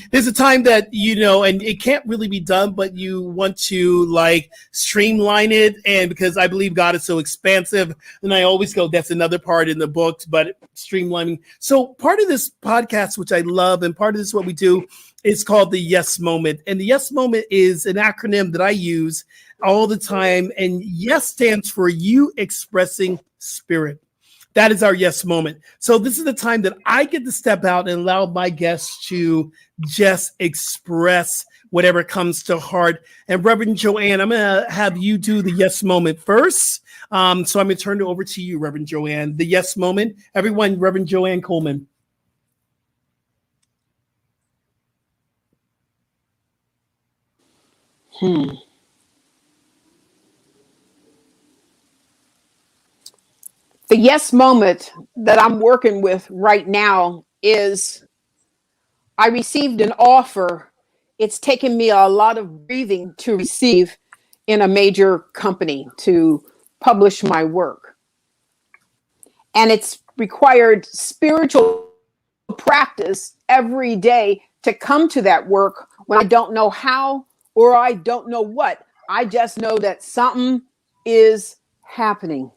there's a time that, and it can't really be done, but you want to like streamline it. And because I believe God is so expansive, and I always go, that's another part in the book, but streamlining. So part of this podcast, which I love, and part of this, what we do, is called the Yes Moment. And the Yes Moment is an acronym that I use all the time. And yes stands for you expressing spirit. That is our yes moment. So this is the time that I get to step out and allow my guests to just express whatever comes to heart. And Reverend Joanne, I'm going to have you do the yes moment first. So I'm going to turn it over to you, Reverend Joanne. The yes moment. Everyone, Reverend Joanne Coleman. The yes moment that I'm working with right now is I received an offer. It's taken me a lot of breathing to receive in a major company to publish my work. And it's required spiritual practice every day to come to that work when I don't know how or I don't know what. I just know that something is happening.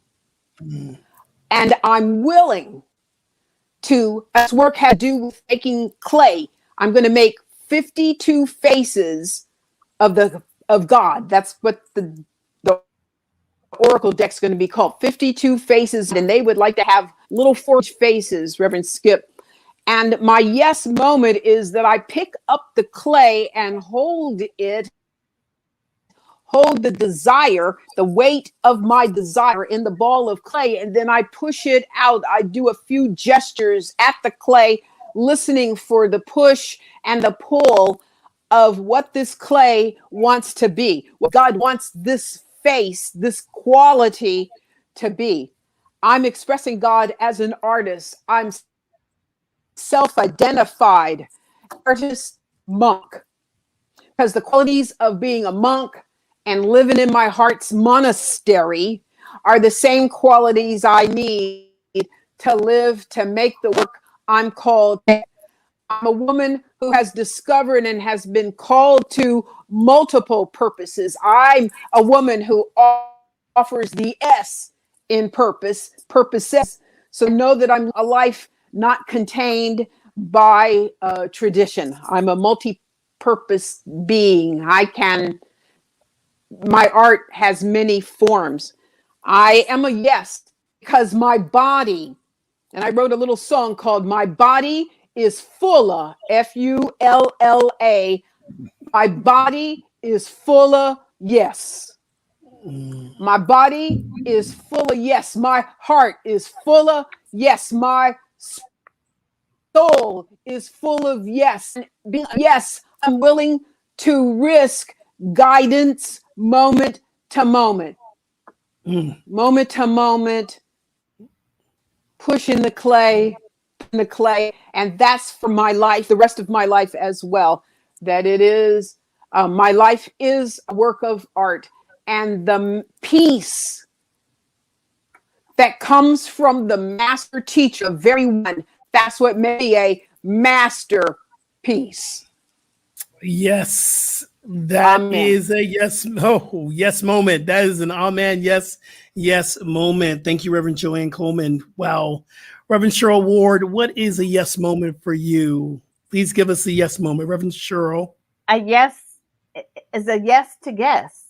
And I'm willing to, as work had to do with making clay, I'm going to make 52 faces of God. That's what the Oracle deck's going to be called, 52 faces. And they would like to have little forged faces, Reverend Skip. And my yes moment is that I pick up the clay and hold the desire, the weight of my desire in the ball of clay, and then I push it out. I do a few gestures at the clay, listening for the push and the pull of what this clay wants to be, what God wants this face, this quality to be. I'm expressing God as an artist. I'm self-identified artist monk, because the qualities of being a monk and living in my heart's monastery are the same qualities I need to live, to make the work I'm called. I'm a woman who has discovered and has been called to multiple purposes. I'm a woman who offers the S in purposes. So know that I'm a life not contained by tradition. I'm a multi-purpose being. My art has many forms. I am a yes because my body, and I wrote a little song called My Body is Fulla, Fulla. My body is full of yes. My body is full of yes. My heart is full of yes. My soul is full of yes. Yes, I'm willing to risk guidance moment to moment. Moment to moment, pushing the clay, and that's for my life, the rest of my life as well. That it is, my life is a work of art, and the peace that comes from the master teacher, very one, that's what made me a masterpiece. Yes, that amen. Is a yes. Oh, yes moment. That is an amen. Yes, yes moment. Thank you, Reverend Joanne Coleman. Wow. Reverend Cheryl Ward, what is a yes moment for you? Please give us a yes moment, Reverend Cheryl. A yes is a yes to guess,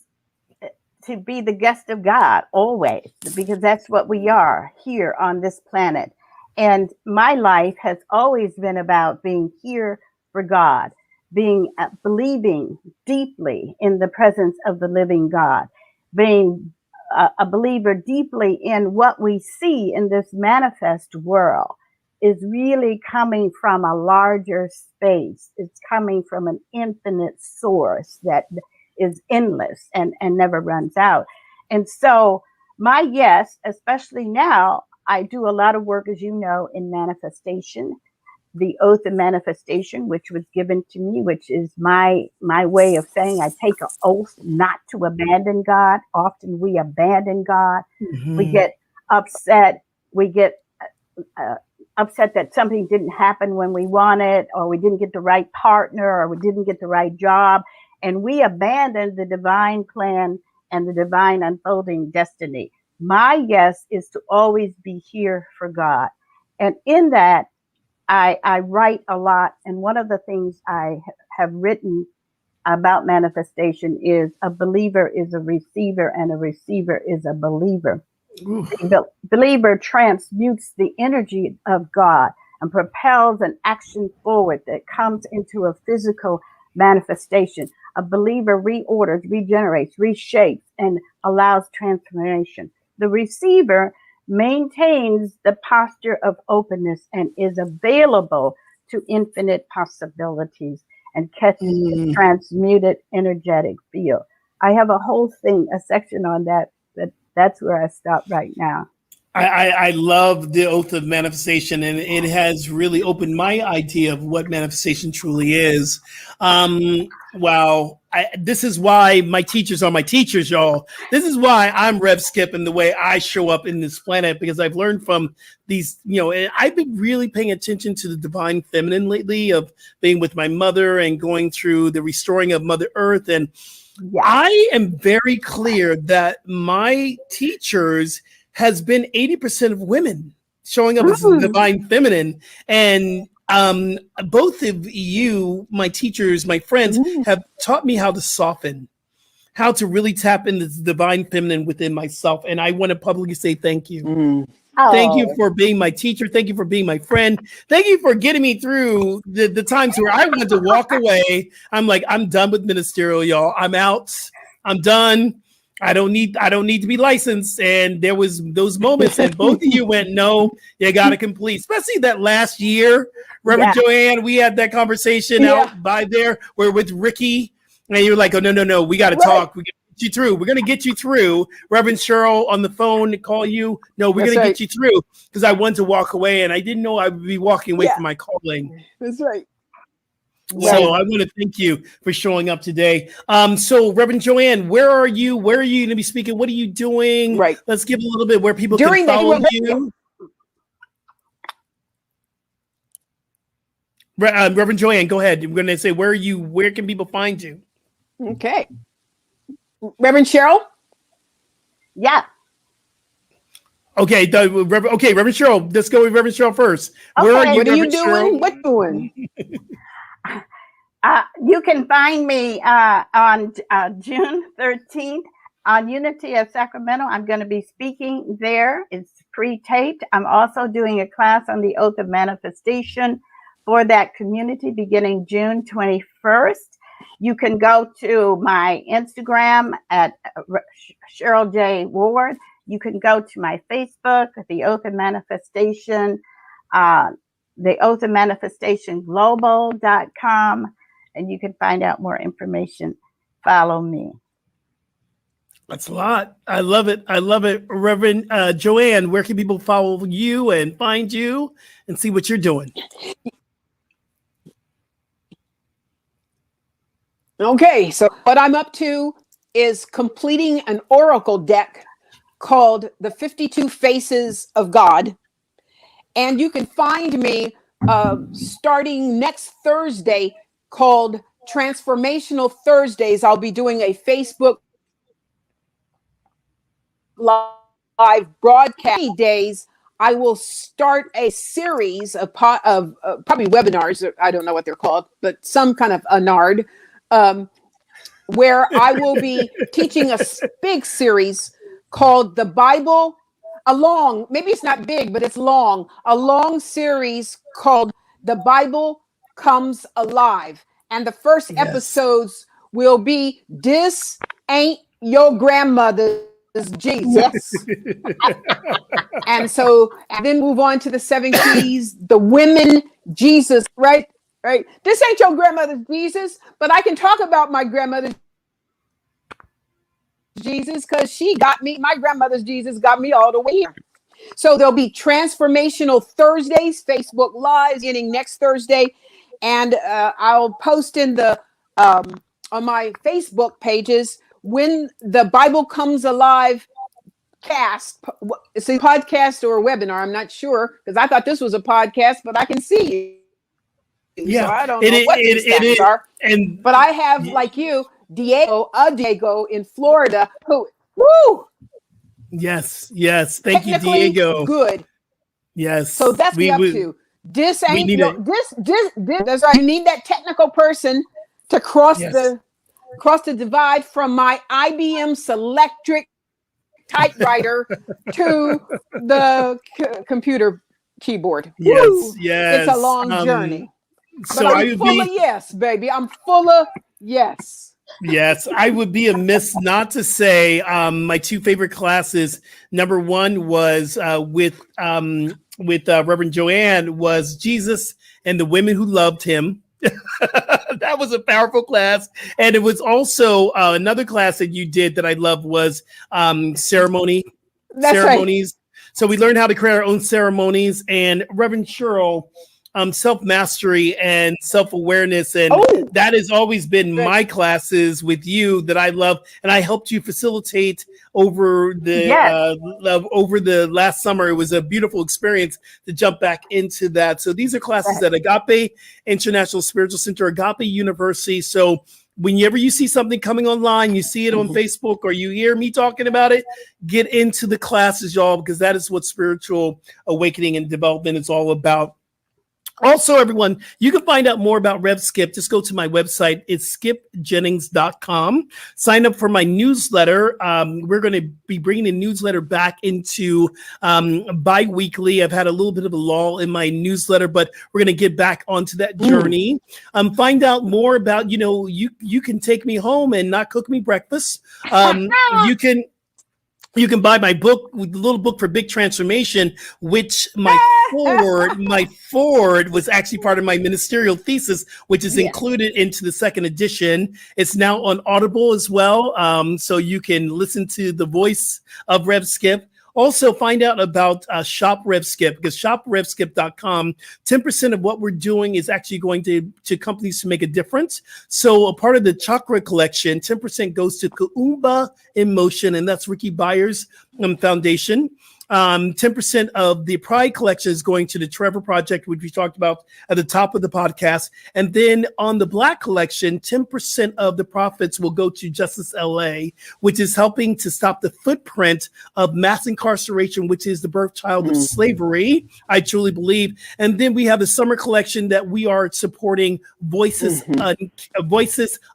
to be the guest of God always, because that's what we are here on this planet. And my life has always been about being here for God, believing deeply in the presence of the living God, being a believer deeply in what we see in this manifest world is really coming from a larger space. It's coming from an infinite source that is endless and never runs out. And so my yes, especially now, I do a lot of work, as you know, in manifestation, the oath of manifestation, which was given to me, which is my way of saying I take an oath not to abandon God. Often we abandon God. Mm-hmm. We get upset. We get upset that something didn't happen when we wanted, or we didn't get the right partner, or we didn't get the right job. And we abandon the divine plan and the divine unfolding destiny. My yes is to always be here for God. And in that, I write a lot. And one of the things I have written about manifestation is a believer is a receiver and a receiver is a believer. The believer transmutes the energy of God and propels an action forward that comes into a physical manifestation. A believer reorders, regenerates, reshapes, and allows transformation. The receiver maintains the posture of openness and is available to infinite possibilities and catches the transmuted energetic field. I have a whole thing, a section on that, but that's where I stop right now. I love the oath of manifestation, and it has really opened my idea of what manifestation truly is. Wow. This is why my teachers are my teachers, y'all. This is why I'm Rev Skip and the way I show up in this planet, because I've learned from these, and I've been really paying attention to the divine feminine lately, of being with my mother and going through the restoring of Mother Earth. And I am very clear that my teachers has been 80% of women showing up as the divine feminine. And both of you, my teachers, my friends, have taught me how to soften, how to really tap into the divine feminine within myself. And I want to publicly say thank you. Thank you for being my teacher. Thank you for being my friend. Thank you for getting me through the times where I wanted to walk away. I'm like, I'm done with ministerial, y'all. I'm out. I'm done. I don't need to be licensed. And there was those moments, and both of you went, no, you got to complete, especially that last year, Reverend Joanne, we had that conversation out by there where with Ricky, and you're like, oh, no, we got to talk. We got to get you through. We're going to get you through. Reverend Cheryl on the phone to call you. No, we're going to get you through, because I wanted to walk away, and I didn't know I would be walking away from my calling. That's right. So I want to thank you for showing up today. So Reverend Joanne, where are you? Where are you going to be speaking? What are you doing? Right. Let's give a little bit where people can follow you. Reverend Joanne, go ahead. I'm going to say, where are you? Where can people find you? Okay. Reverend Cheryl? Yeah. Okay, Reverend Cheryl. Let's go with Reverend Cheryl first. Where are you? What are you doing? What doing? You can find me on June 13th on Unity of Sacramento. I'm going to be speaking there. It's pre-taped. I'm also doing a class on the Oath of Manifestation for that community beginning June 21st. You can go to my Instagram at Cheryl J. Ward. You can go to my Facebook, The Oath of Manifestation, the Oath of Manifestation Global.com, and you can find out more information. Follow me. That's a lot. I love it. I love it. Reverend Joanne, where can people follow you and find you and see what you're doing? Okay, so what I'm up to is completing an oracle deck called The 52 Faces of God. And you can find me starting next Thursday, called Transformational Thursdays. I'll be doing a Facebook live broadcast days. I will start a series of probably webinars. I don't know what they're called, but some kind of a NARD, where I will be teaching a big series called The Bible, maybe it's not big, but it's long, a long series called The Bible Comes Alive. And the first episodes will be, This Ain't Your Grandmother's Jesus. and then move on to the 7 keys, the women Jesus, right? This ain't your grandmother's Jesus, but I can talk about my grandmother's Jesus because she got me. My grandmother's Jesus got me all the way here. So there'll be Transformational Thursdays, Facebook Live beginning next Thursday, and I'll post in the on my Facebook pages when the Bible Comes Alive cast. It's a podcast or a webinar. I'm not sure because I thought this was a podcast, but I can see you. Yeah, so I don't know what these stats are. But I have, like you, Diego in Florida who, Yes. Thank you, Diego. Good. Yes. So that's what I'm up to. This ain't that's right. You need that technical person to cross the divide from my IBM Selectric typewriter to the computer keyboard. Yes. It's a long journey. So but I'm full of yes, baby. I'm full of yes. Yes, I would be amiss not to say my two favorite classes. Number one was with Reverend Joanne, was Jesus and the Women Who Loved Him. That was a powerful class. And it was also another class that you did that I loved was ceremonies. Right. So we learned how to create our own ceremonies. And Reverend Cheryl, self-mastery and self-awareness, and that has always been my classes with you that I love, and I helped you facilitate over the last summer. It was a beautiful experience to jump back into that. So these are classes at Agape International Spiritual Center, Agape University. So whenever you see something coming online, you see it on Facebook or you hear me talking about it, get into the classes, y'all, because that is what spiritual awakening and development is all about. Also, everyone, you can find out more about Rev Skip. Just go to my website. It's skipjennings.com. Sign up for my newsletter. We're going to be bringing the newsletter back into bi-weekly. I've had a little bit of a lull in my newsletter, but we're going to get back onto that journey. Find out more about, you can take me home and not cook me breakfast. You can buy my book, the little book for big transformation, which my forward was actually part of my ministerial thesis, which is included into the second edition. It's now on Audible as well. So you can listen to the voice of Rev Skip. Also, find out about Shop Rev Skip, because shoprevskip.com, 10% of what we're doing is actually going to companies to make a difference. So a part of the chakra collection, 10% goes to Kuumba in Motion, and that's Ricky Byers' foundation. 10% of the Pride collection is going to the Trevor Project, which we talked about at the top of the podcast. And then on the Black collection, 10% of the profits will go to Justice LA, which is helping to stop the footprint of mass incarceration, which is the birth child of slavery, I truly believe. And then we have the summer collection that we are supporting, Voices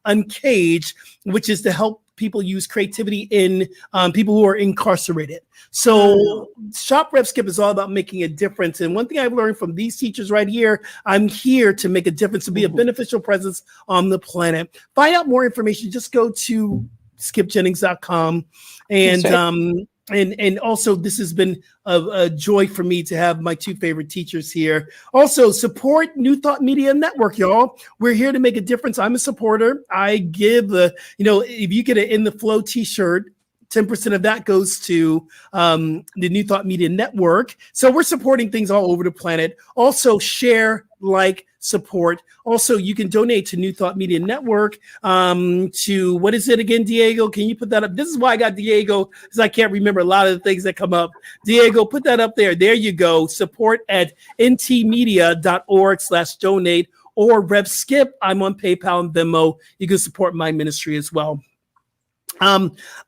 Uncaged, which is to help people use creativity in people who are incarcerated. So Shop Rev Skip is all about making a difference. And one thing I've learned from these teachers right here, I'm here to make a difference, to be a beneficial presence on the planet. Find out more information, just go to skipjennings.com. And also, this has been a joy for me to have my two favorite teachers here. Also, support New Thought Media Network, y'all. We're here to make a difference. I'm a supporter. I give if you get an In the Flow t-shirt, 10% of that goes to the New Thought Media Network. So we're supporting things all over the planet. Also, share, like, support. Also, you can donate to New Thought Media Network to, what is it again, Diego? Can you put that up? This is why I got Diego, because I can't remember a lot of the things that come up. Diego, put that up there. There you go. Support at ntmedia.org/donate, or Rev Skip. I'm on PayPal and Venmo. You can support my ministry as well.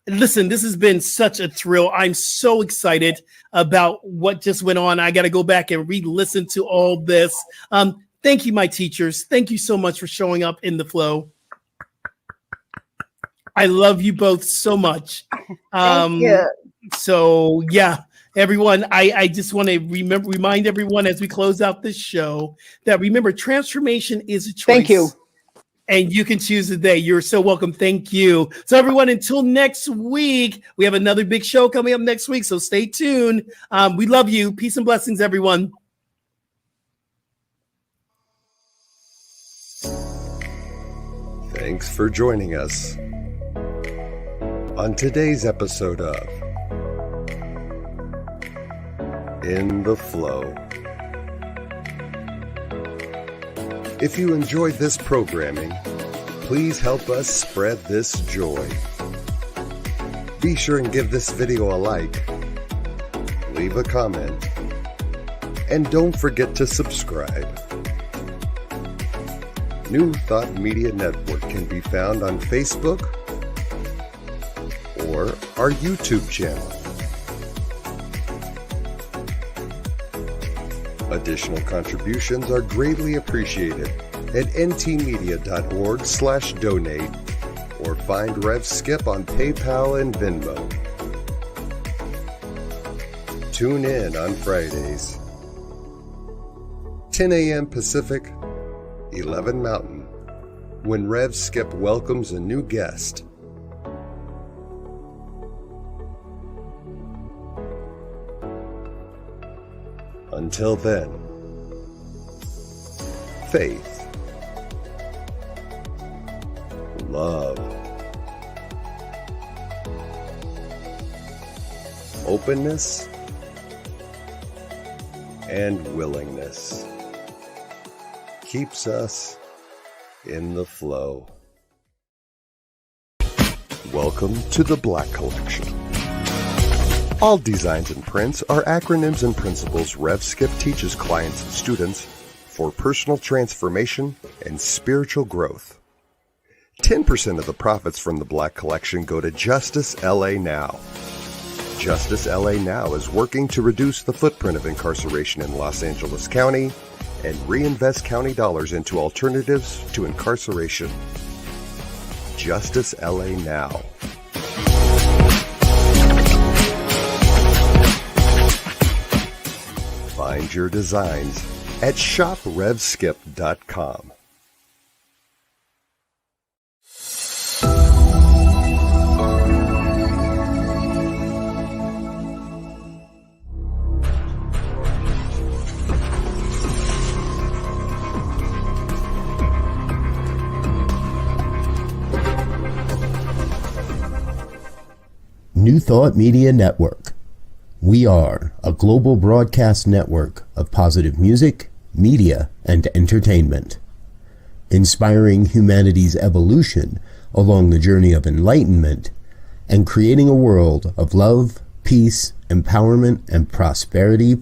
Listen, this has been such a thrill. I'm so excited about what just went on. I got to go back and re-listen to all this. Thank you, my teachers. Thank you so much for showing up in the flow. I love you both so much. Thank you. So yeah, everyone, I just want to remind everyone as we close out this show that, remember, transformation is a choice. Thank you. And you can choose the day. You're so welcome. Thank you. So everyone, until next week, we have another big show coming up next week. So stay tuned. We love you. Peace and blessings, everyone. Thanks for joining us on today's episode of In the Flow. If you enjoyed this programming, please help us spread this joy. Be sure and give this video a like, leave a comment, and don't forget to subscribe. New Thought Media Network can be found on Facebook or our YouTube channel. Additional contributions are greatly appreciated at ntmedia.org/donate, or find Rev Skip on PayPal and Venmo. Tune in on Fridays, 10 a.m. Pacific, 11 Mountain, when Rev Skip welcomes a new guest. Until then, faith, love, openness, and willingness keeps us in the flow. Welcome to the Black Collection. All designs and prints are acronyms and principles Rev Skip teaches clients and students for personal transformation and spiritual growth. 10% of the profits from the Black Collection go to Justice LA Now. Justice LA Now is working to reduce the footprint of incarceration in Los Angeles County and reinvest county dollars into alternatives to incarceration. Justice LA Now. Find your designs at shoprevskip.com. New Thought Media Network. We are a global broadcast network of positive music, media, and entertainment, inspiring humanity's evolution along the journey of enlightenment and creating a world of love, peace, empowerment, and prosperity